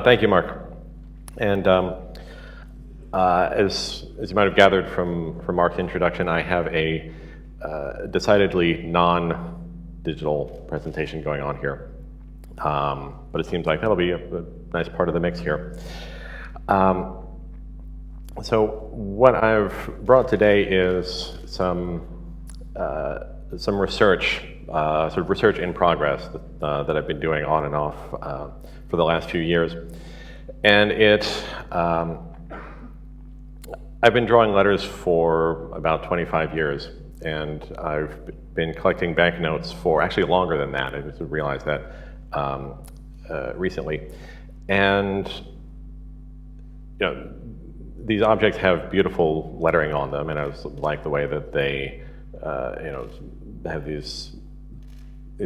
Thank you, Mark. And as you might have gathered from Mark's introduction, I have a decidedly non-digital presentation going on here. But it seems like that'll be a nice part of the mix here. So what I've brought today is some research, sort of research in progress that I've been doing on and off for the last few years. And I've been drawing letters for about 25 years, and I've been collecting banknotes for actually longer than that. I just realized that recently. And you know, these objects have beautiful lettering on them, and I like the way that they have these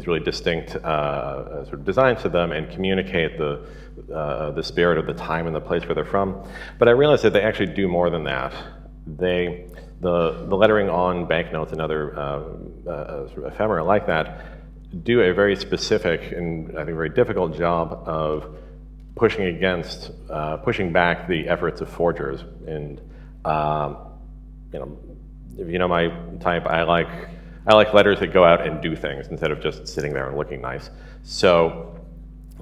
really distinct sort of designs to them and communicate the spirit of the time and the place where they're from. But I realized that they actually do more than that. The lettering on banknotes and other sort of ephemera like that do a very specific and I think very difficult job of pushing back the efforts of forgers. And if you know my type, I like letters that go out and do things instead of just sitting there and looking nice. So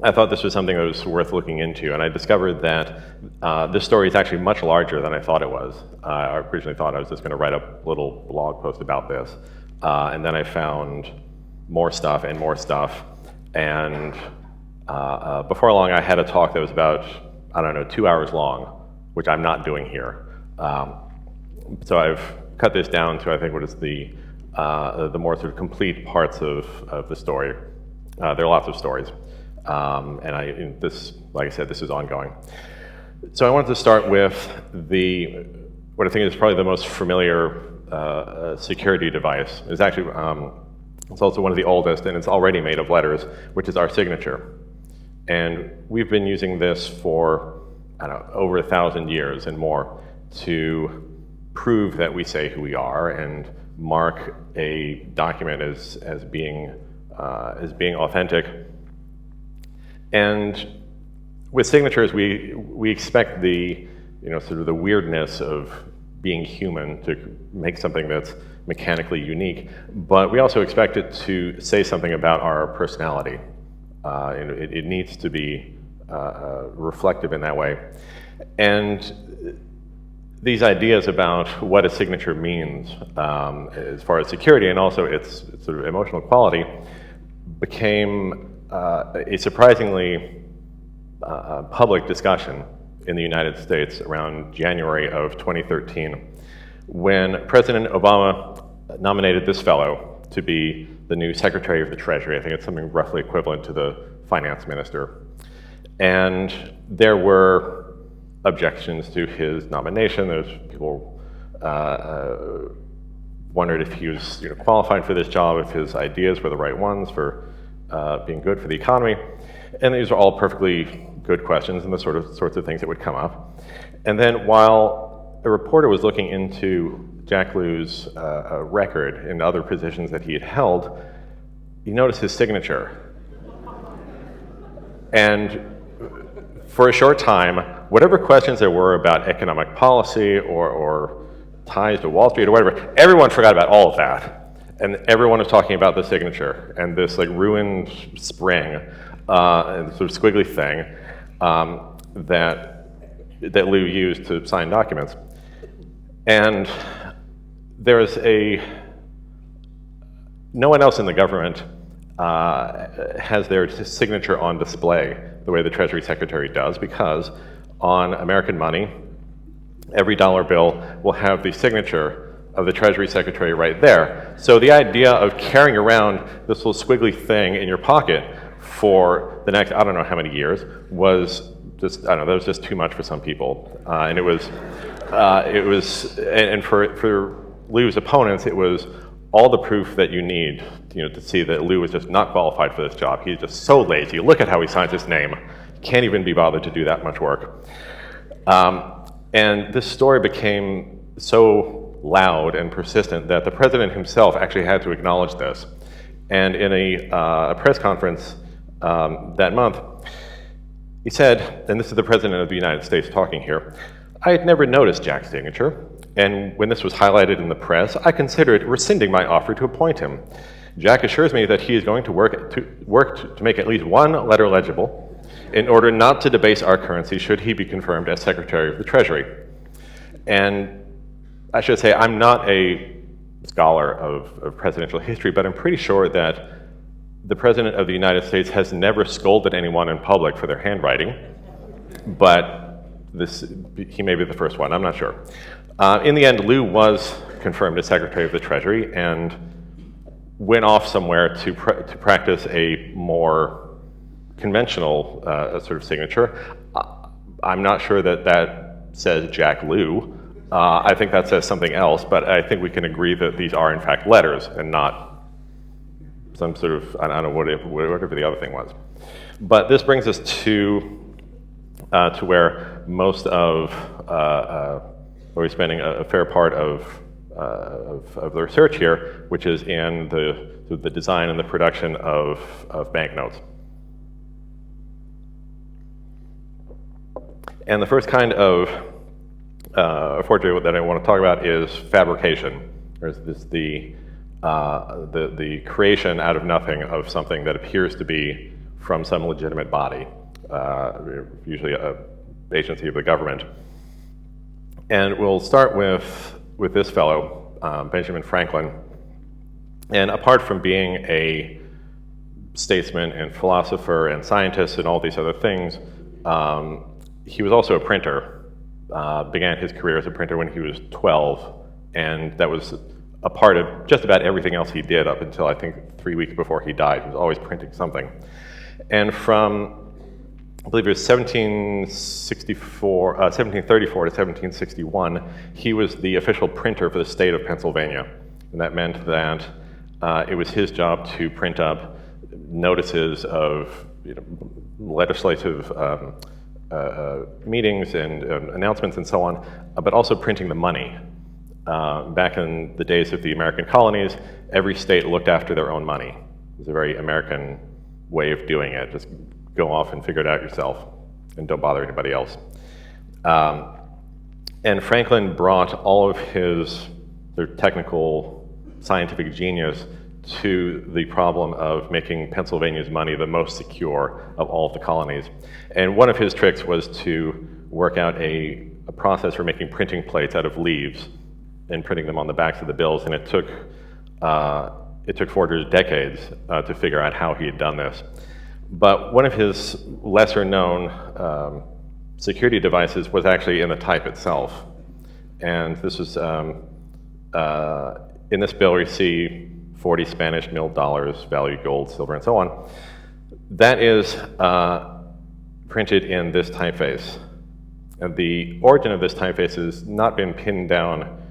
I thought this was something that was worth looking into, and I discovered that this story is actually much larger than I thought it was. I originally thought I was just going to write a little blog post about this, and then I found more stuff and more stuff, and before long I had a talk that was about, I don't know, 2 hours long, which I'm not doing here. So I've cut this down to, I think, what is the more sort of complete parts of the story. There are lots of stories. And like I said, this is ongoing. So I wanted to start with what I think is probably the most familiar security device. It's actually, it's also one of the oldest, and it's already made of letters, which is our signature. And we've been using this for, I don't know, over 1,000 years and more to prove that we say who we are and mark a document as being authentic. And with signatures, we expect sort of the weirdness of being human to make something that's mechanically unique, but we also expect it to say something about our personality. It needs to be reflective in that way. And these ideas about what a signature means as far as security and also its sort of emotional quality became a surprisingly public discussion in the United States around January of 2013, when President Obama nominated this fellow to be the new Secretary of the Treasury. I think it's something roughly equivalent to the finance minister. And there were objections to his nomination. There's people wondered if he was qualified for this job, if his ideas were the right ones for being good for the economy. And these are all perfectly good questions and the sorts of things that would come up. And then while a reporter was looking into Jack Lew's record and other positions that he had held, he noticed his signature. And for a short time, whatever questions there were about economic policy or ties to Wall Street or whatever, everyone forgot about all of that. And everyone was talking about the signature and this like ruined spring and sort of squiggly thing that Lew used to sign documents. And there's no one else in the government has their signature on display the way the Treasury Secretary does, because on American money, every dollar bill will have the signature of the Treasury Secretary right there. So the idea of carrying around this little squiggly thing in your pocket for the next, I don't know how many years, was just, I don't know, that was just too much for some people. And for Lew's opponents, it was all the proof that you need, to see that Lew was just not qualified for this job. He's just so lazy. Look at how he signs his name. Can't even be bothered to do that much work. And this story became so loud and persistent that the president himself actually had to acknowledge this. And in a press conference that month, He said, and this is the President of the United States talking here, "I had never noticed Jack's signature, and when this was highlighted in the press, I considered rescinding my offer to appoint him. Jack assures me that he is going to work to make at least one letter legible in order not to debase our currency should he be confirmed as Secretary of the Treasury." And I should say, I'm not a scholar of presidential history, but I'm pretty sure that the President of the United States has never scolded anyone in public for their handwriting, but he may be the first one, I'm not sure. In the end, Lou was confirmed as Secretary of the Treasury and went off somewhere to practice a more conventional sort of signature. I'm not sure that says Jack Lou. I think that says something else, but I think we can agree that these are in fact letters and not some sort of, I don't know, whatever the other thing was. But this brings us to where most of, where we're spending a fair part of the research here, which is in the design and the production of banknotes. And the first kind of forgery that I want to talk about is fabrication. There's the creation out of nothing of something that appears to be from some legitimate body, usually an agency of the government. And we'll start with this fellow, Benjamin Franklin. And apart from being a statesman and philosopher and scientist and all these other things, he was also a printer. Began his career as a printer when he was 12, and that was a part of just about everything else he did up until I think 3 weeks before he died. He was always printing something. And from, I believe it was 1734 to 1761, he was the official printer for the state of Pennsylvania. And that meant that it was his job to print up notices of legislative meetings and announcements and so on, but also printing the money. Back in the days of the American colonies, every state looked after their own money. It was a very American way of doing it. Just go off and figure it out yourself and don't bother anybody else. And Franklin brought all of his technical scientific genius to the problem of making Pennsylvania's money the most secure of all of the colonies. And one of his tricks was to work out a process for making printing plates out of leaves and printing them on the backs of the bills, and it took forgers decades to figure out how he had done this. But one of his lesser known security devices was actually in the type itself. And this was, in this bill we see 40 Spanish milled dollars, valued gold, silver, and so on. That is printed in this typeface. And the origin of this typeface has not been pinned down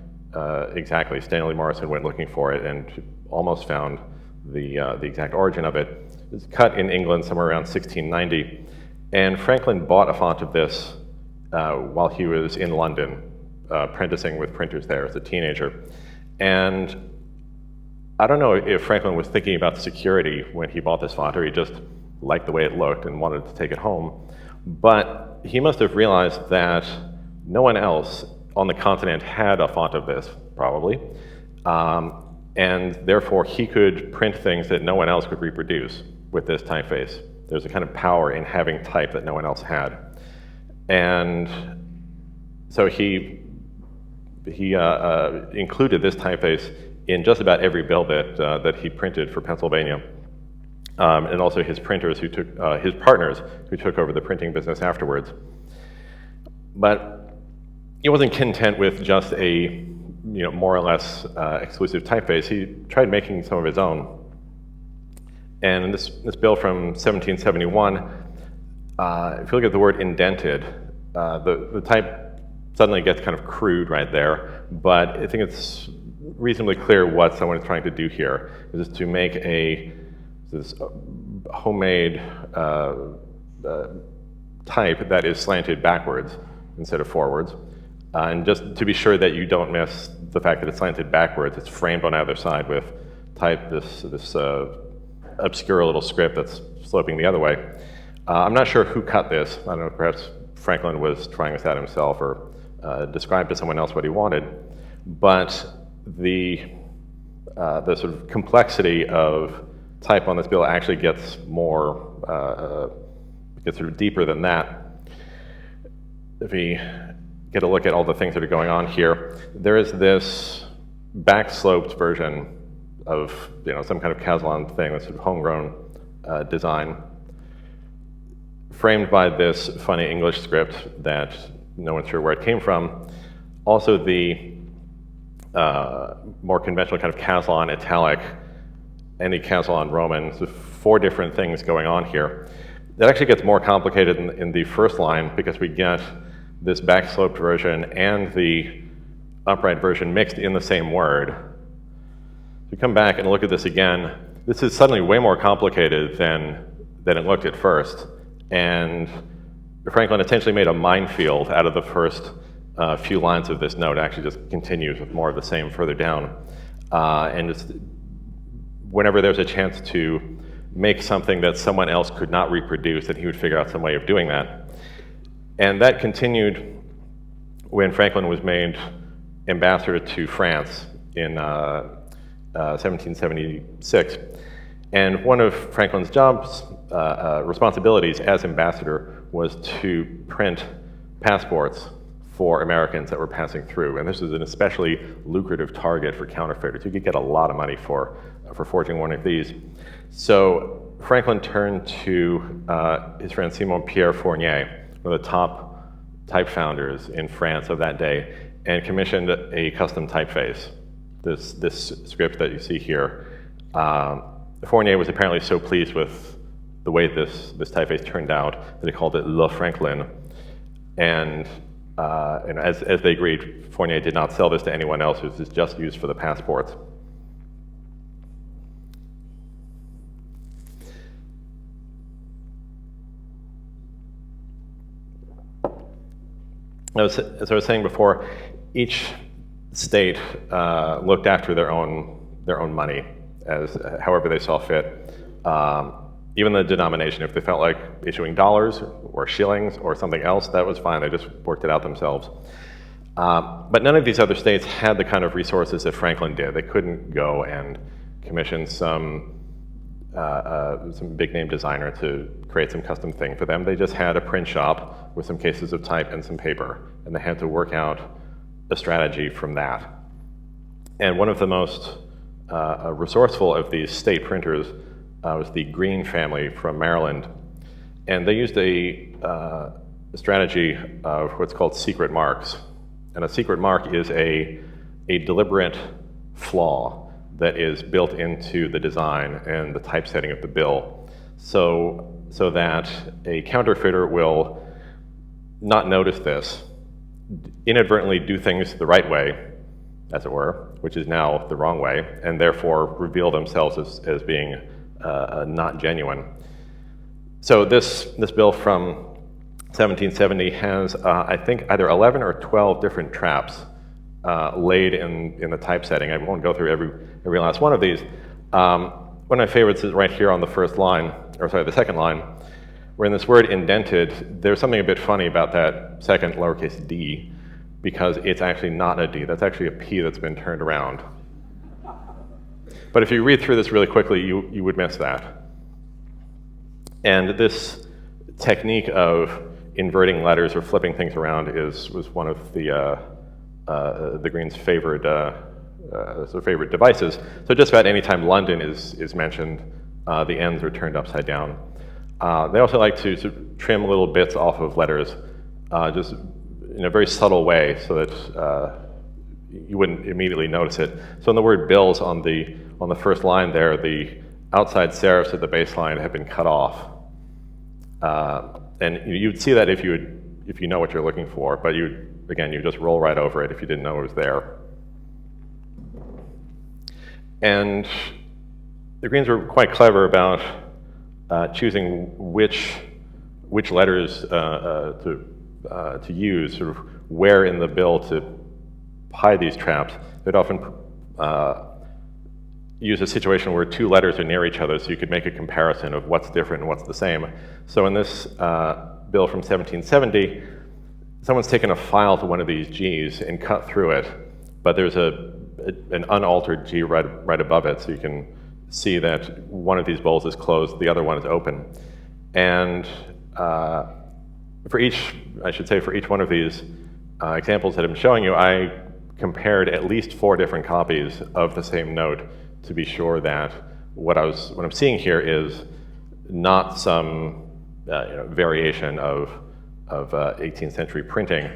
exactly. Stanley Morrison went looking for it and almost found the exact origin of it. It's cut in England somewhere around 1690. And Franklin bought a font of this while he was in London, apprenticing with printers there as a teenager. And I don't know if Franklin was thinking about security when he bought this font, or he just liked the way it looked and wanted to take it home. But he must have realized that no one else on the continent had a font of this, probably. And therefore, he could print things that no one else could reproduce with this typeface. There's a kind of power in having type that no one else had. And so he included this typeface in just about every bill that he printed for Pennsylvania, and also his printers who took, his partners who took over the printing business afterwards. But he wasn't content with just a more or less exclusive typeface. He tried making some of his own. And this bill from 1771, if you look at the word indented, the type suddenly gets kind of crude right there, but I think it's reasonably clear what someone is trying to do here, is to make this homemade type that is slanted backwards instead of forwards. And just to be sure that you don't miss the fact that it's slanted backwards, it's framed on either side with type, this obscure little script that's sloping the other way. I'm not sure who cut this. I don't know, perhaps Franklin was trying this out himself or described to someone else what he wanted. But the sort of complexity of type on this bill actually gets more, gets sort of deeper than that. If we get a look at all the things that are going on here, there is this back-sloped version of some kind of Caslon thing, this sort of homegrown design, framed by this funny English script that no one's sure where it came from. Also the more conventional kind of Caslon italic, any Caslon Roman, so 4 different things going on here. That actually gets more complicated in the first line because we get this back-sloped version and the upright version mixed in the same word. If we come back and look at this again, this is suddenly way more complicated than it looked at first. And Franklin essentially made a minefield out of the first few lines of this note. It actually just continues with more of the same further down. And just whenever there's a chance to make something that someone else could not reproduce, then he would figure out some way of doing that. And that continued when Franklin was made ambassador to France in 1776. And one of Franklin's responsibilities as ambassador was to print passports for Americans that were passing through. And this was an especially lucrative target for counterfeiters. You could get a lot of money for forging one of these. So Franklin turned to his friend Simon Pierre Fournier, one of the top type founders in France of that day, and commissioned a custom typeface, this script that you see here. Fournier was apparently so pleased with the way this typeface turned out that he called it Le Franklin. And as they agreed, Fournier did not sell this to anyone else. It was just used for the passports. As I was saying before, each state looked after their own money as however they saw fit. Even the denomination, if they felt like issuing dollars or shillings or something else, that was fine. They just worked it out themselves. But none of these other states had the kind of resources that Franklin did. They couldn't go and commission some big-name designer to create some custom thing for them. They just had a print shop with some cases of type and some paper, and they had to work out a strategy from that. And one of the most resourceful of these state printers was the Green family from Maryland, and they used a strategy of what's called secret marks. And a secret mark is a deliberate flaw that is built into the design and the typesetting of the bill, so that a counterfeiter will not notice this, inadvertently do things the right way, as it were, which is now the wrong way, and therefore reveal themselves as being not genuine. So this bill from 1770 has, I think, either 11 or 12 different traps laid in the typesetting. I won't go through every last one of these. One of my favorites is right here on the first line, or sorry, the second line, where in this word indented, there's something a bit funny about that second lowercase d, because it's actually not a d, that's actually a p that's been turned around. But if you read through this really quickly, you would miss that. And this technique of inverting letters or flipping things around was one of the Green's favorite favorite devices. So just about any time London is mentioned, the ends are turned upside down. They also like to trim little bits off of letters, just in a very subtle way, so that you wouldn't immediately notice it. So in the word bills on the first line there, the outside serifs at the baseline have been cut off. And you'd see that if you know what you're looking for, but you just roll right over it if you didn't know it was there. And the Greens were quite clever about choosing which letters to use, sort of where in the bill to hide these traps. They'd often use a situation where two letters are near each other so you could make a comparison of what's different and what's the same. So in this bill from 1770, someone's taken a file to one of these G's and cut through it, but there's an unaltered G right above it, so you can see that one of these bowls is closed, the other one is open. And for each one of these examples that I'm showing you, I compared at least 4 different copies of the same note to be sure that what I'm seeing here is not some variation of 18th century printing,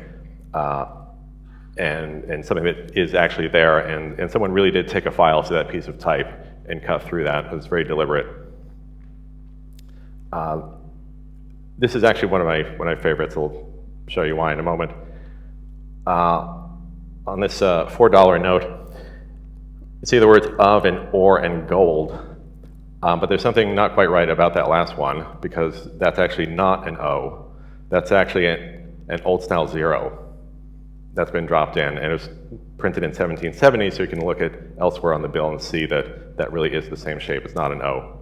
and something that is actually there, and someone really did take a file to that piece of type and cut through that. It was very deliberate. This is actually one of my favorites. I'll show you why in a moment. On this $4 note, you see the words of and or and gold, but there's something not quite right about that last one, because that's actually not an O. That's actually an old style 0 that's been dropped in, and it was printed in 1770, so you can look at elsewhere on the bill and see that that really is the same shape. It's not an O.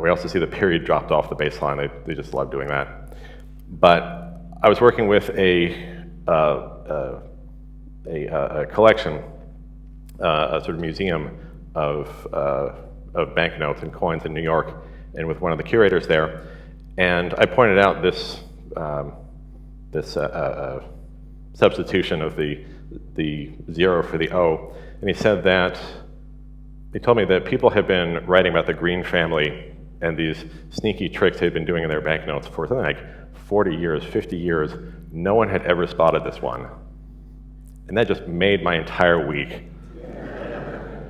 We also see the period dropped off the baseline. They just love doing that. But I was working with a collection, a sort of museum of banknotes and coins in New York, and with one of the curators there, and I pointed out this substitution of the 0 for the O, and he told me that people had been writing about the Green family and these sneaky tricks they'd been doing in their banknotes for something like 40 years, 50 years. No one had ever spotted this one. And that just made my entire week.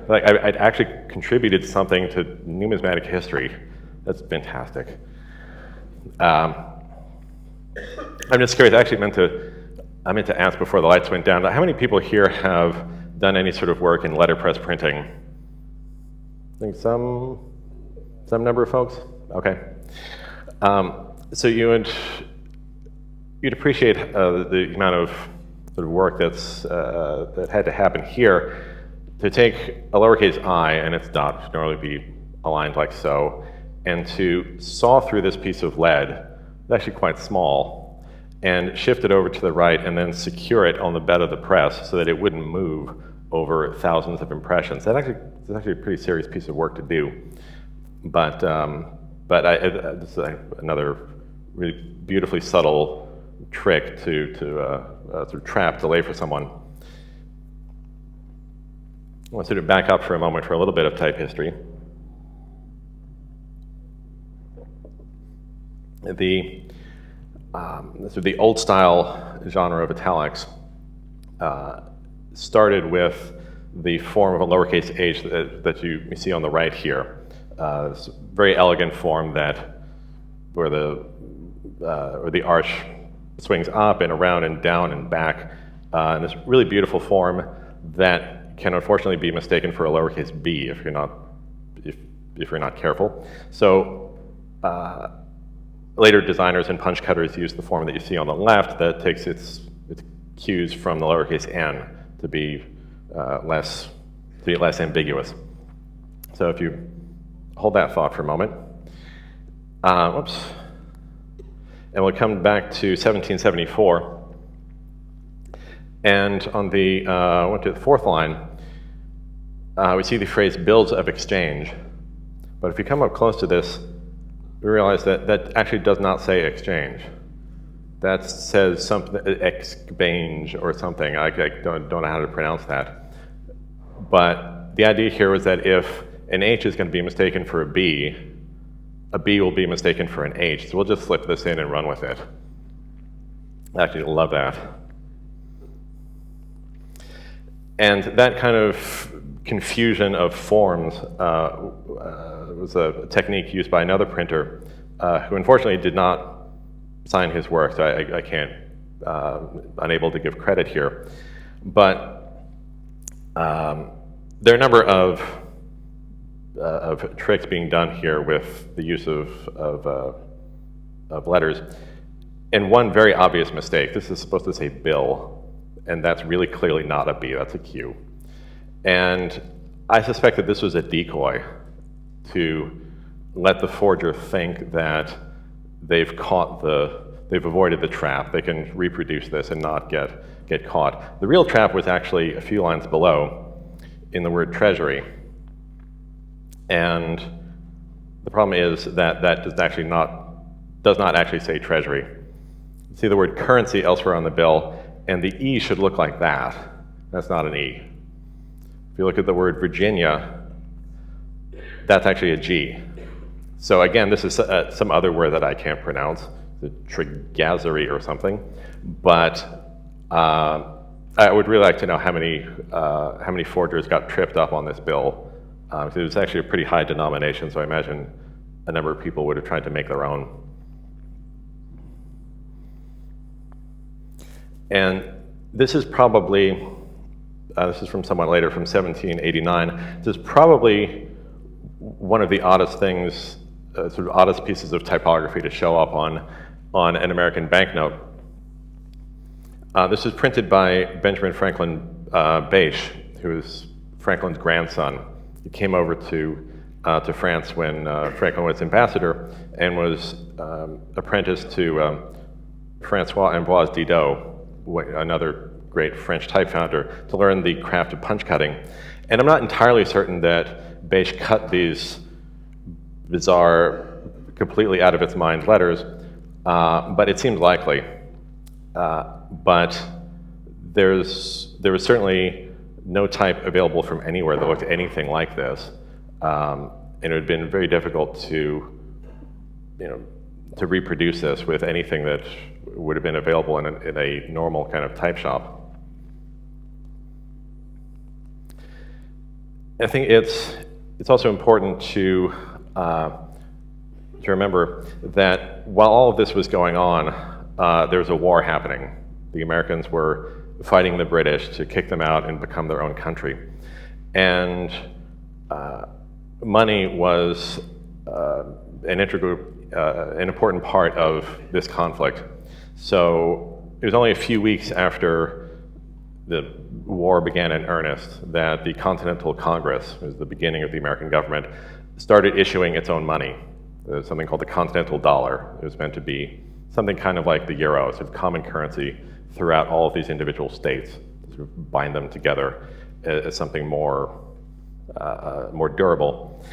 Like, I'd actually contributed something to numismatic history. That's fantastic. I'm just curious, I meant to ask before the lights went down, how many people here have done any sort of work in letterpress printing? I think some number of folks? Okay. So you'd appreciate the amount of sort of work that had to happen here to take a lowercase I and its dot, which normally be aligned like so, and to saw through this piece of lead, it's actually quite small, and shift it over to the right and then secure it on the bed of the press so that it wouldn't move over thousands of impressions. It's actually a pretty serious piece of work to do. But this is another really beautifully subtle trick to sort of trap, delay for someone. I want to sort of back up for a moment for a little bit of type history. The old style genre of italics started with the form of a lowercase h that you see on the right here. It's a very elegant form where the arch swings up and around and down and back, and this really beautiful form that can unfortunately be mistaken for a lowercase b if you're not careful. So later designers and punch cutters use the form that you see on the left that takes its cues from the lowercase n to be less ambiguous. So if you hold that thought for a moment, and we'll come back to 1774. And on the went to the 4th line, we see the phrase "bills of exchange." But if you come up close to this, we realize that actually does not say exchange. That says something, exchange or something. I don't know how to pronounce that. But the idea here was that if an H is going to be mistaken for a B will be mistaken for an H. So we'll just slip this in and run with it. I actually love that. And that kind of confusion of forms was a technique used by another printer who unfortunately did not sign his work, so I can't, unable to give credit here. But there are a number of tricks being done here with the use of letters. And one very obvious mistake, this is supposed to say bill, and that's really clearly not a B, that's a Q. And I suspect that this was a decoy to let the forger think that they've avoided the trap. They can reproduce this and not get caught. The real trap was actually a few lines below in the word treasury. And the problem is that that does not actually say treasury. See the word currency elsewhere on the bill, and the E should look like that. That's not an E. If you look at the word Virginia, that's actually a G. So again, this is some other word that I can't pronounce, the Trigazzery or something. But I would really like to know how many forgers got tripped up on this bill. It was actually a pretty high denomination, so I imagine a number of people would have tried to make their own. And this is probably, this is from somewhat later, from 1789. This is probably one of the oddest things, sort of oddest pieces of typography to show up on an American banknote. This was printed by Benjamin Franklin Bache, who was Franklin's grandson. He came over to France when Franklin was ambassador and was apprenticed to Francois-Ambroise Didot, another great French type founder, to learn the craft of punch cutting. And I'm not entirely certain that Bache cut these bizarre, completely out of its mind letters, but it seemed likely. But there was certainly no type available from anywhere that looked anything like this. And it had been very difficult to reproduce this with anything that would have been available in a normal kind of type shop. I think it's also important to remember that while all of this was going on, there was a war happening. The Americans were fighting the British to kick them out and become their own country. And money was an important part of this conflict. So it was only a few weeks after the war began in earnest that the Continental Congress, it was the beginning of the American government, started issuing its own money. There was something called the Continental Dollar. It was meant to be something kind of like the euro, sort of common currency throughout all of these individual states, to sort of bind them together as something more durable.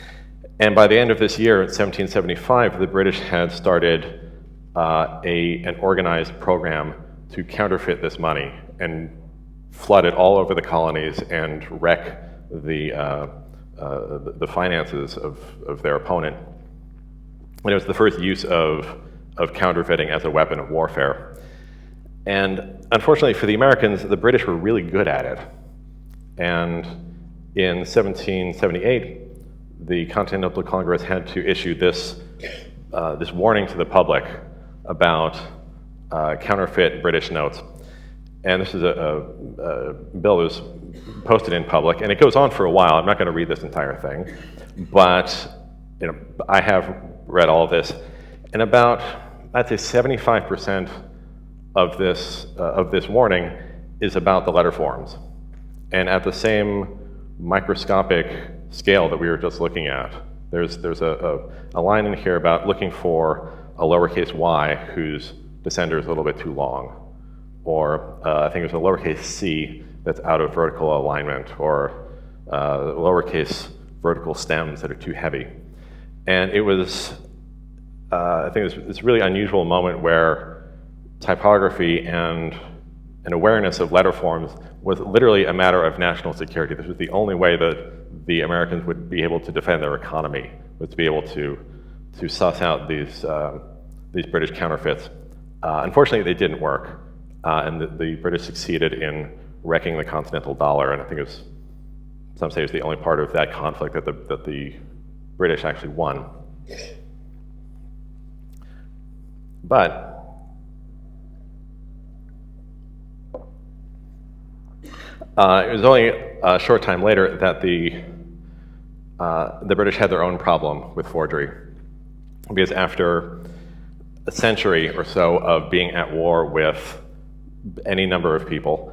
And by the end of this year, in 1775, the British had started an organized program to counterfeit this money and flood it all over the colonies and wreck the finances of their opponent. And it was the first use of counterfeiting as a weapon of warfare. And unfortunately for the Americans, the British were really good at it. And in 1778, the Continental Congress had to issue this warning to the public about counterfeit British notes. And this is a bill that was posted in public, and it goes on for a while. I'm not going to read this entire thing, but I have read all of this, and about, I'd say 75% of this warning is about the letter forms. And at the same microscopic scale that we were just looking at, there's a line in here about looking for a lowercase y whose descender is a little bit too long, or I think there's a lowercase c that's out of vertical alignment, or lowercase vertical stems that are too heavy. And it was, I think it was this really unusual moment where typography and an awareness of letter forms was literally a matter of national security. This was the only way that the Americans would be able to defend their economy, was to be able to suss out these British counterfeits. Unfortunately, they didn't work, and the British succeeded in wrecking the Continental Dollar, and I think some say it was the only part of that conflict that the British actually won. But it was only a short time later that the British had their own problem with forgery, because after a century or so of being at war with any number of people,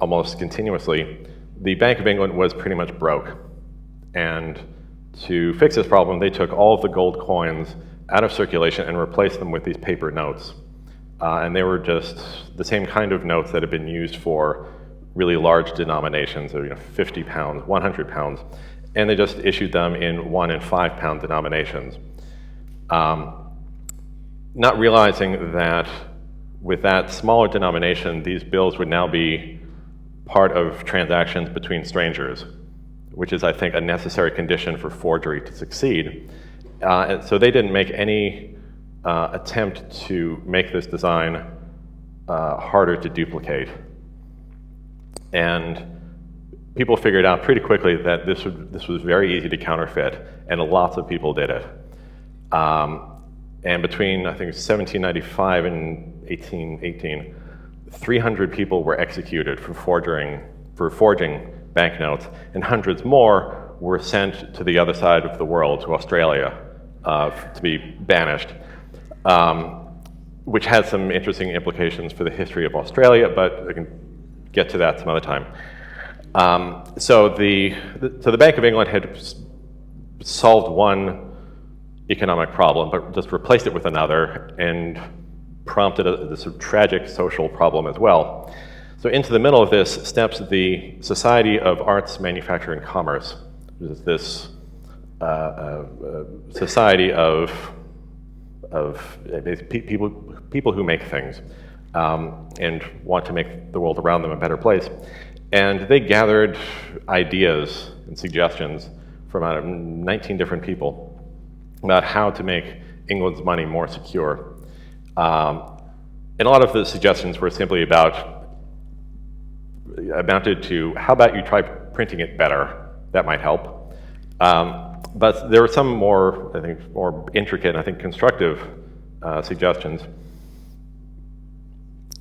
almost continuously, the Bank of England was pretty much broke. And to fix this problem, they took all of the gold coins out of circulation and replaced them with these paper notes. And they were just the same kind of notes that had been used for really large denominations, of 50 pounds, 100 pounds, and they just issued them in 1 and 5 pound denominations. Not realizing that with that smaller denomination, these bills would now be part of transactions between strangers, which is, I think, a necessary condition for forgery to succeed. And so they didn't make any attempt to make this design harder to duplicate. And people figured out pretty quickly that this was very easy to counterfeit, and lots of people did it. And between, I think, 1795 and 1818, 300 people were executed for forging banknotes, and hundreds more were sent to the other side of the world, to Australia, to be banished, which had some interesting implications for the history of Australia, but I can get to that some other time. So the Bank of England had solved one economic problem, but just replaced it with another, and prompted this tragic social problem as well. So into the middle of this steps the Society of Arts, Manufacture, and Commerce, which is this society of people who make things and want to make the world around them a better place. And they gathered ideas and suggestions from 19 different people about how to make England's money more secure. And a lot of the suggestions were simply amounted to, how about you try printing it better? That might help. But there were some more, I think, more intricate, I think, constructive suggestions.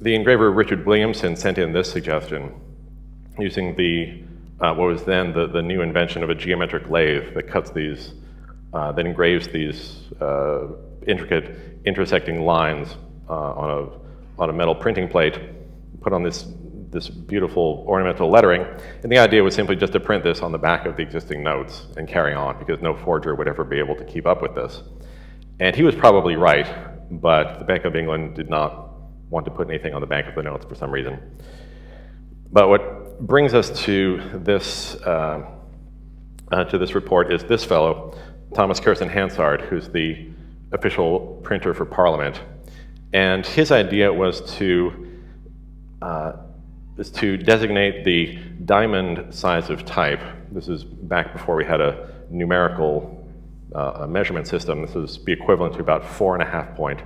The engraver Richard Williamson sent in this suggestion using what was then the new invention of a geometric lathe that cuts these, that engraves these intricate intersecting lines on a metal printing plate, put on this beautiful ornamental lettering, and the idea was simply just to print this on the back of the existing notes and carry on, because no forger would ever be able to keep up with this. And he was probably right, but the Bank of England did not want to put anything on the back of the notes for some reason. But what brings us to this report is this fellow, Thomas Curzon Hansard, who's the official printer for Parliament. And his idea was to designate the diamond size of type. This is back before we had a numerical measurement system. This was be equivalent to about 4.5 point.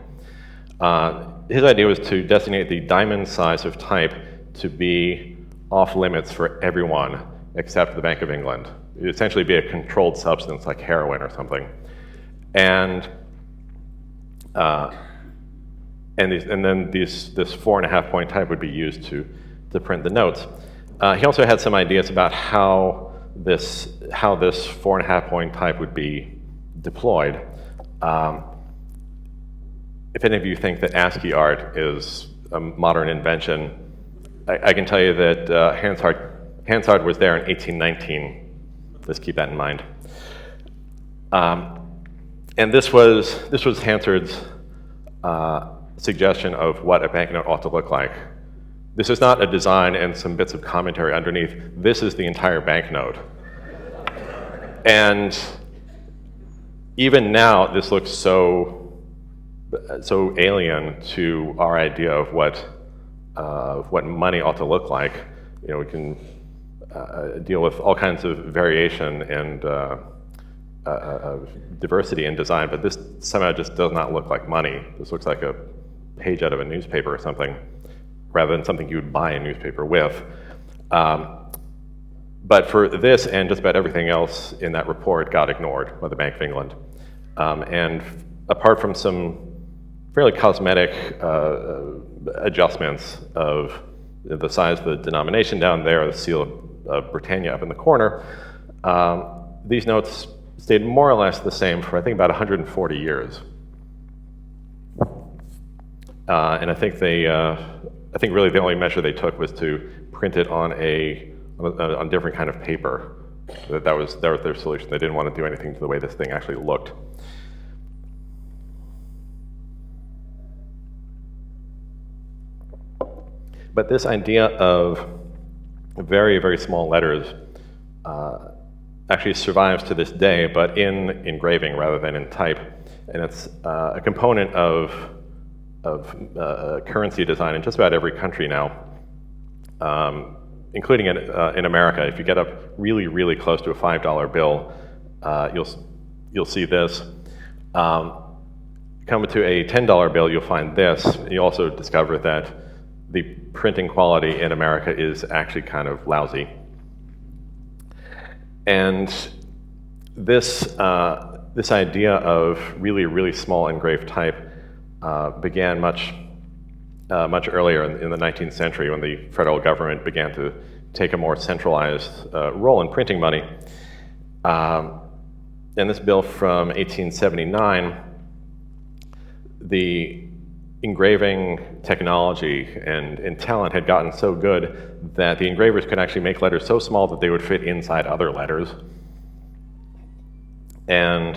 His idea was to designate the diamond size of type to be off limits for everyone except the Bank of England. It would essentially be a controlled substance like heroin or something. And then this 4.5 point type would be used to print the notes. He also had some ideas about how this 4.5 point type would be deployed. If any of you think that ASCII art is a modern invention, I can tell you that Hansard was there in 1819. Let's keep that in mind. And this was Hansard's suggestion of what a banknote ought to look like. This is not a design and some bits of commentary underneath. This is the entire banknote. And even now, this looks so alien to our idea of what money ought to look like. We can deal with all kinds of variation and diversity in design, but this somehow just does not look like money. This looks like a page out of a newspaper or something, rather than something you would buy a newspaper with. But for this and just about everything else in that report got ignored by the Bank of England. And apart from some fairly cosmetic adjustments of the size of the denomination down there, the seal of Britannia up in the corner, these notes stayed more or less the same for, I think, about 140 years. And I think really the only measure they took was to print it on a on different kind of paper. That was their solution. They didn't want to do anything to the way this thing actually looked. But this idea of very, very small letters actually survives to this day, but in engraving rather than in type. And it's a component of currency design in just about every country now, including in America. If you get up really, really close to a $5 bill, you'll see this. Come to a $10 bill, you'll find this. You also discover that the printing quality in America is actually kind of lousy. And this idea of really, really small engraved type began much earlier in the 19th century, when the federal government began to take a more centralized role in printing money. In this bill from 1879, the engraving technology and talent had gotten so good that the engravers could actually make letters so small that they would fit inside other letters. And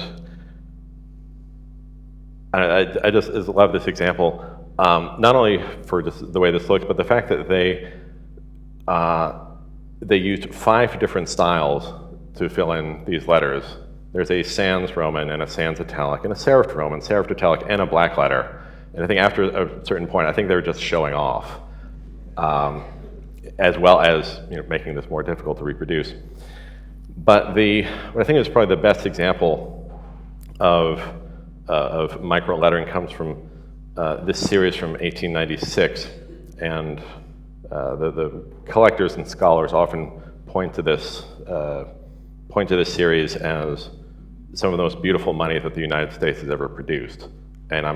I just love this example, not only for just the way this looks, but the fact that they used 5 different styles to fill in these letters. There's a sans Roman and a sans italic and a serifed Roman, serifed italic, and a black letter. And I think after a certain point, I think they were just showing off, as well as making this more difficult to reproduce. But what I think is probably the best example of micro lettering comes from this series from 1896, and the collectors and scholars often point to this series as some of the most beautiful money that the United States has ever produced. And I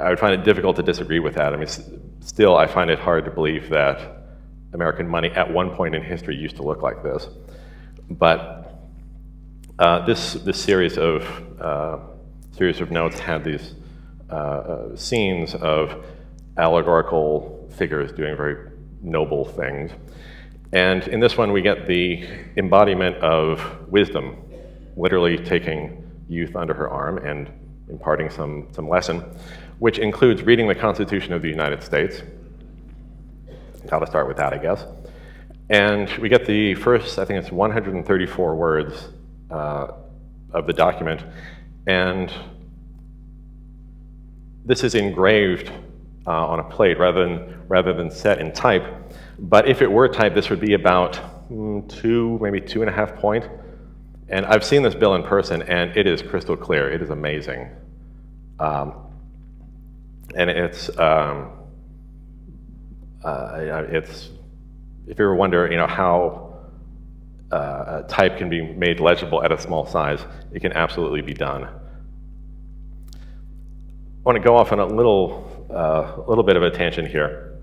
would find it difficult to disagree with that. I mean, still, I find it hard to believe that American money at one point in history used to look like this. But this series of notes had these scenes of allegorical figures doing very noble things. And in this one, we get the embodiment of wisdom, literally taking youth under her arm and imparting some lesson, which includes reading the Constitution of the United States. Got to start with that, I guess. And we get the first, I think it's 134 words of the document. And this is engraved on a plate rather than set in type. But if it were typed, this would be about 2, maybe 2.5 point. And I've seen this bill in person, and it is crystal clear. It is amazing. And it's if you ever wonder, how type can be made legible at a small size, it can absolutely be done. I want to go off on a little bit of a tangent here.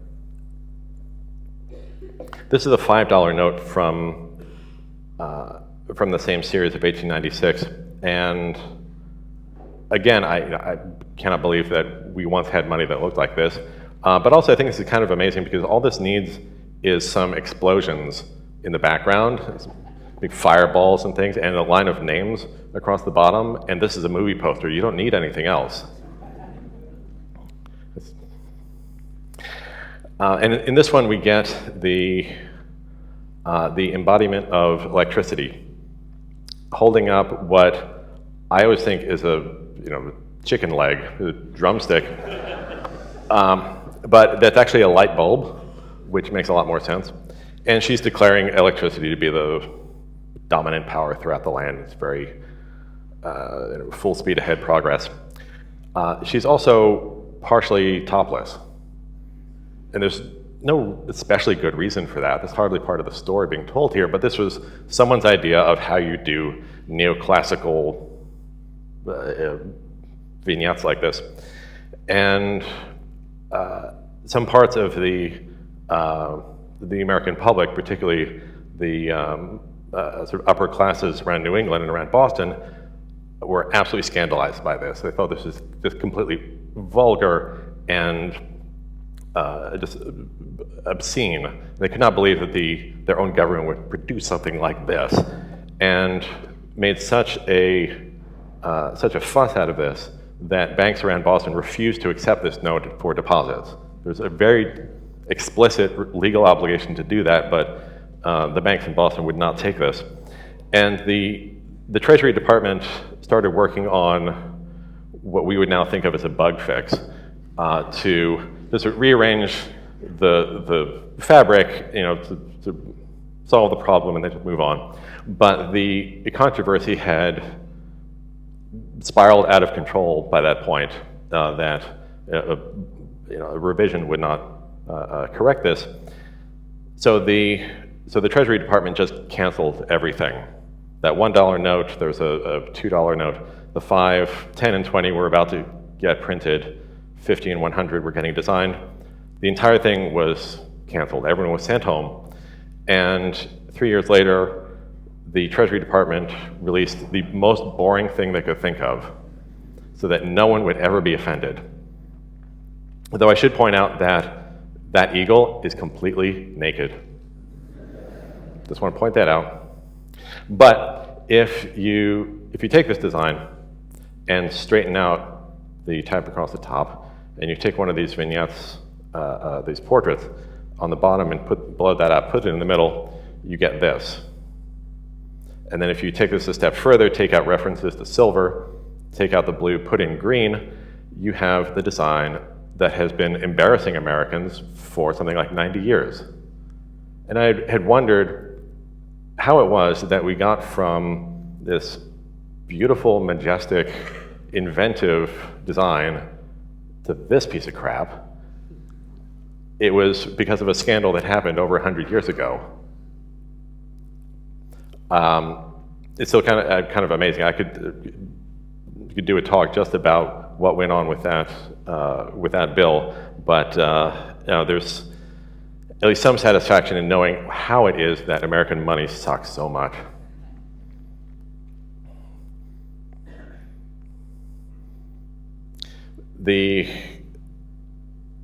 This is a $5 note from the same series of 1896, and again, I cannot believe that we once had money that looked like this. But also, I think this is kind of amazing because all this needs is some explosions in the background, big fireballs and things, and a line of names across the bottom, and this is a movie poster. You don't need anything else. And in this one, we get the embodiment of electricity, holding up what I always think is a chicken leg, a drumstick, but that's actually a light bulb, which makes a lot more sense. And she's declaring electricity to be the dominant power throughout the land. It's very full speed ahead progress. She's also partially topless. And there's no especially good reason for that. That's hardly part of the story being told here, but this was someone's idea of how you do neoclassical vignettes like this. And some parts of the American public, particularly the sort of upper classes around New England and around Boston, were absolutely scandalized by this. They thought this was just completely vulgar and just obscene. They could not believe that their own government would produce something like this, and made such a fuss out of this that banks around Boston refused to accept this note for deposits. There's a very explicit legal obligation to do that, but the banks in Boston would not take this. And the Treasury Department started working on what we would now think of as a bug fix to just rearrange the fabric, to solve the problem and then just move on. But the controversy had spiraled out of control by that point, that a revision would not correct this. So the Treasury Department just canceled everything. That $1 note, there was a $2 note, the 5, 10, and 20 were about to get printed, 50 and 100 were getting designed. The entire thing was canceled. Everyone was sent home. And 3 years later, the Treasury Department released the most boring thing they could think of so that no one would ever be offended. Though I should point out that that eagle is completely naked. Just want to point that out. But if you take this design and straighten out the type across the top, and you take one of these vignettes, these portraits, on the bottom and blow that up, put it in the middle, you get this. And then if you take this a step further, take out references to silver, take out the blue, put in green, you have the design that has been embarrassing Americans for something like 90 years. And I had wondered how it was that we got from this beautiful, majestic, inventive design to this piece of crap. It was because of a scandal that happened over 100 years ago. It's still kind of amazing. I could do a talk just about what went on with that bill, but there's at least some satisfaction in knowing how it is that American money sucks so much.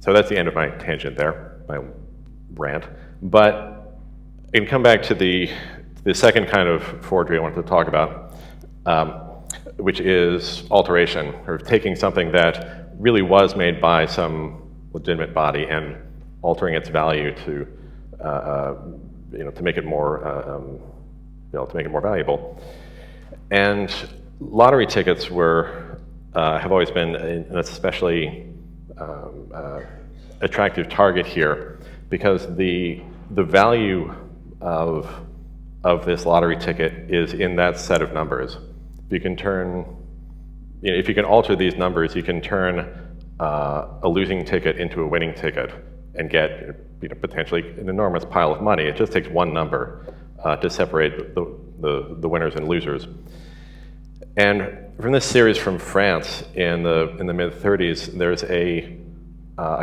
So that's the end of my tangent there, my rant. But I can come back to the second kind of forgery I wanted to talk about, which is alteration, or taking something that really was made by some legitimate body and altering its value to make it more valuable. And lottery tickets have always been an especially attractive target here, because the value of this lottery ticket is in that set of numbers. If you can alter these numbers, you can turn a losing ticket into a winning ticket and get potentially an enormous pile of money. It just takes one number to separate the winners and losers. And from this series from France in the mid-30s, there's a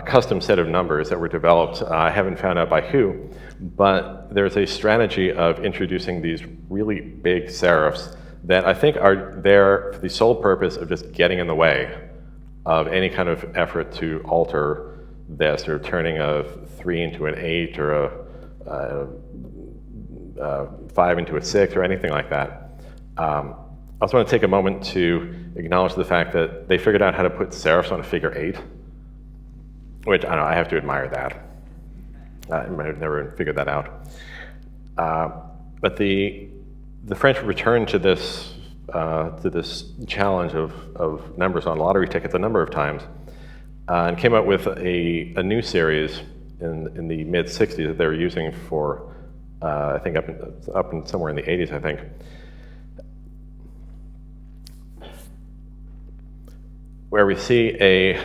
custom set of numbers that were developed. I haven't found out by who, but there's a strategy of introducing these really big serifs that I think are there for the sole purpose of just getting in the way of any kind of effort to alter this, or turning a 3 into an 8, or a 5 into a 6, or anything like that. I also want to take a moment to acknowledge the fact that they figured out how to put serifs on a figure 8, which I have to admire that. I might have never figured that out. But the French returned to this challenge of numbers on lottery tickets a number of times, and came up with a new series in the mid-60s that they were using for, I think up in somewhere in the 80s, I think, where we see a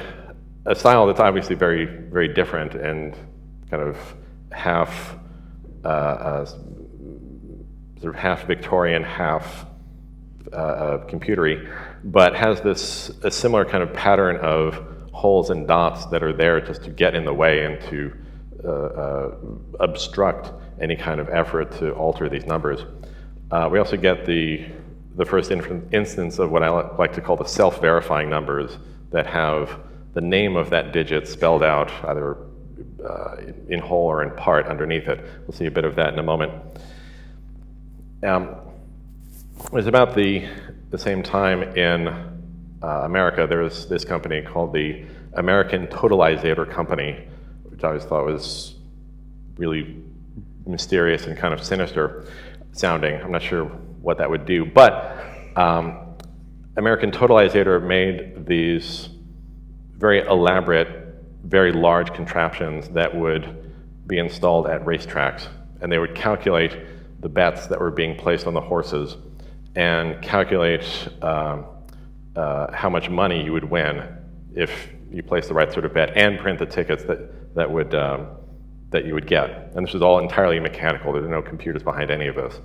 style that's obviously very, very different and kind of half sort of half Victorian, half computery, but has a similar kind of pattern of holes and dots that are there just to get in the way and to obstruct any kind of effort to alter these numbers. We also get the first instance of what I like to call the self-verifying numbers that have the name of that digit spelled out either in whole or in part underneath it. We'll see a bit of that in a moment. It was about the same time in America. There was this company called the American Totalized Company, which I always thought was really mysterious and kind of sinister sounding. I'm not sure what that would do, but American Totalized made these very elaborate, very large contraptions that would be installed at racetracks, and they would calculate the bets that were being placed on the horses and calculate how much money you would win if you placed the right sort of bet, and print the tickets that you would get. And this was all entirely mechanical. There were no computers behind any of this.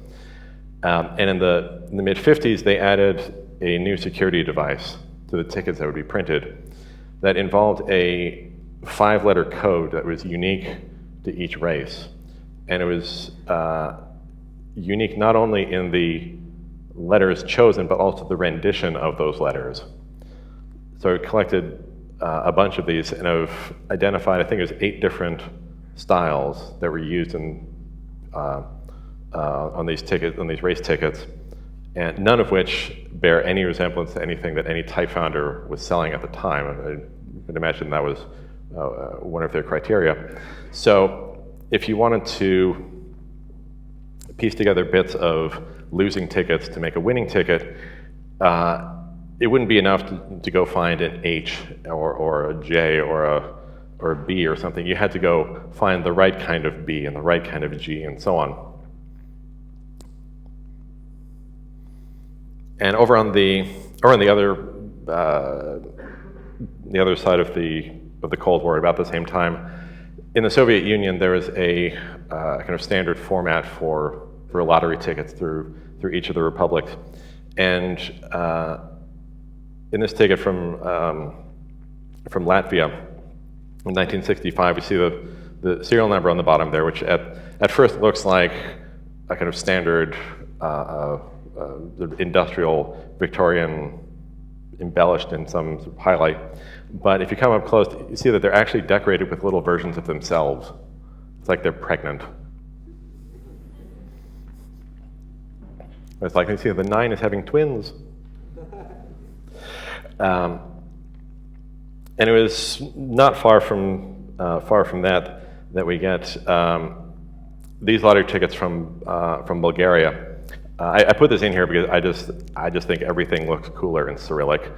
And in the mid-50s, they added a new security device to the tickets that would be printed that involved a 5-letter code that was unique to each race. And it was unique not only in the letters chosen, but also the rendition of those letters. So it collected a bunch of these and have identified, I think it was 8 different styles that were used in, on these tickets, on these race tickets, and none of which bear any resemblance to anything that any type founder was selling at the time. I would imagine that was one of their criteria. So if you wanted to piece together bits of losing tickets to make a winning ticket, it wouldn't be enough to go find an H or a J or a B or something. You had to go find the right kind of B and the right kind of G and so on. And over on the other side of the Cold War, about the same time, in the Soviet Union, there was a kind of standard format for lottery tickets through each of the republics, and in this ticket from Latvia in 1965, we see the serial number on the bottom there, which at first looks like a kind of standard industrial Victorian embellished in some sort of highlight. But if you come up close, you see that they're actually decorated with little versions of themselves. It's like they're pregnant. It's like, you see the 9 is having twins. And it was not far from that we get these lottery tickets from Bulgaria. I put this in here because I just think everything looks cooler in Cyrillic.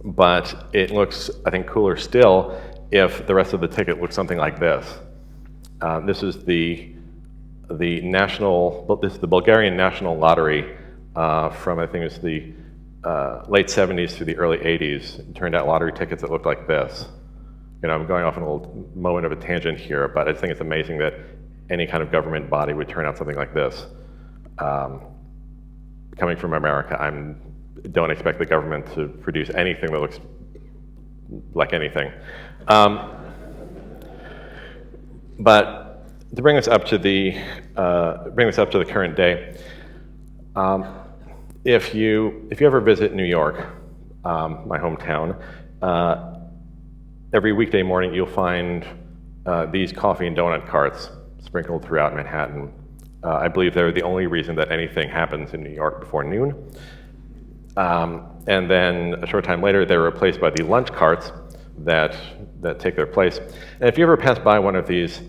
But it looks, I think, cooler still if the rest of the ticket looks something like this. This is the Bulgarian National Lottery from, I think it was the late 70s through the early 80s. It turned out lottery tickets that looked like this. You know, I'm going off on a little moment of a tangent here, but I think it's amazing that any kind of government body would turn out something like this. Coming from America, I don't expect the government to produce anything that looks like anything. But to bring us up to the current day, if you ever visit New York, my hometown, every weekday morning you'll find these coffee and donut carts sprinkled throughout Manhattan. I believe they're the only reason that anything happens in New York before noon. And then a short time later, they're replaced by the lunch carts that take their place. And if you ever pass by one of these,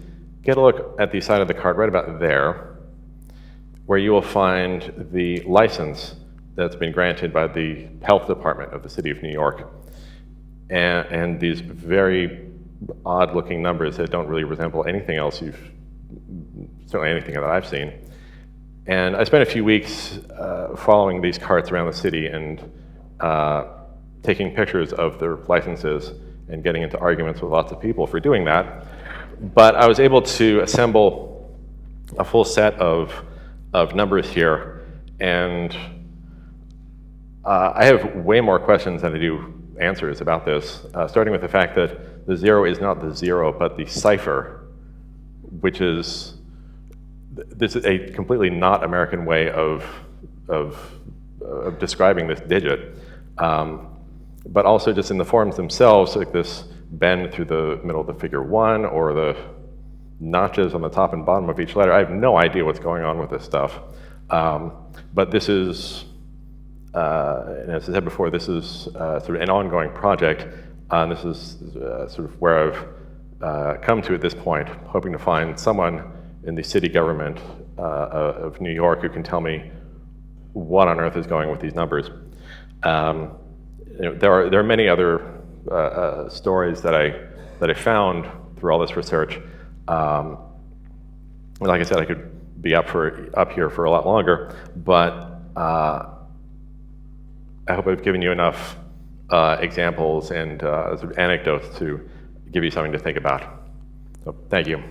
get a look at the side of the cart right about there, where you will find the license that's been granted by the health department of the city of New York. And these very odd-looking numbers that don't really resemble anything else certainly anything that I've seen. And I spent a few weeks following these carts around the city and taking pictures of their licenses and getting into arguments with lots of people for doing that. But I was able to assemble a full set of numbers here, and I have way more questions than I do answers about this, starting with the fact that the 0 is not the 0, but the cipher, which is, this is a completely not American way of describing this digit. But also just in the forms themselves, like this bend through the middle of the figure 1 or the notches on the top and bottom of each letter. I have no idea what's going on with this stuff. But this is, and as I said before, this is sort of an ongoing project. And this is sort of where I've come to at this point, hoping to find someone in the city government of New York who can tell me what on earth is going with these numbers. There are many other stories that I found through all this research. Like I said, I could be up here for a lot longer, but I hope I've given you enough examples and sort of anecdotes to give you something to think about. So, thank you.